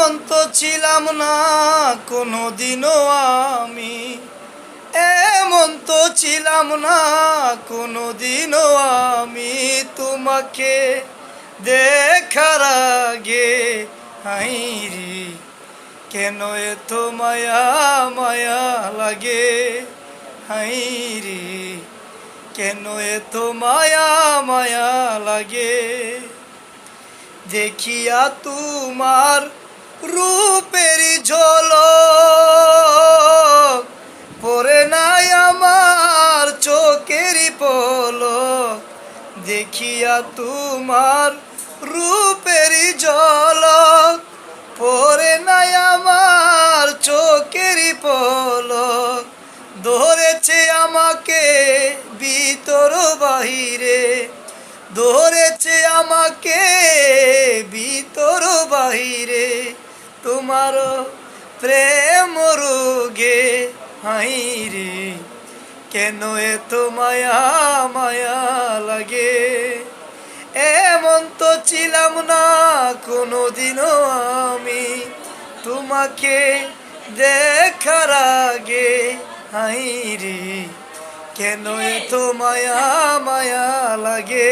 এমন তো ছিলাম না কোনোদিনও আমি, এমন তো ছিলাম না কোনোদিনও আমি, তোমাকে দেখার আগে হাইরি কেন এত মায়া মায়া লাগে, হাইরি কেন এত মায়া মায়া লাগে। দেখিয়া তোমার রূপের ঝলক পড়ে নাই আমার চোখের পলক, দেখিয়া তোমার রূপের ঝলক পড়ে নাই আমার চোখের পলক, ধরেছে আমাকে ভিতর বাহিরে, ধরেছে আমাকে ভিতর বাহিরে, তোমার প্রেম রোগে হাইরে কেন এত মায়া মায়া লাগে। এমন তো ছিলাম না কোনোদিনও আমি, তোমাকে দেখার আগে হাইরে কেন এত মায়া মায়া লাগে।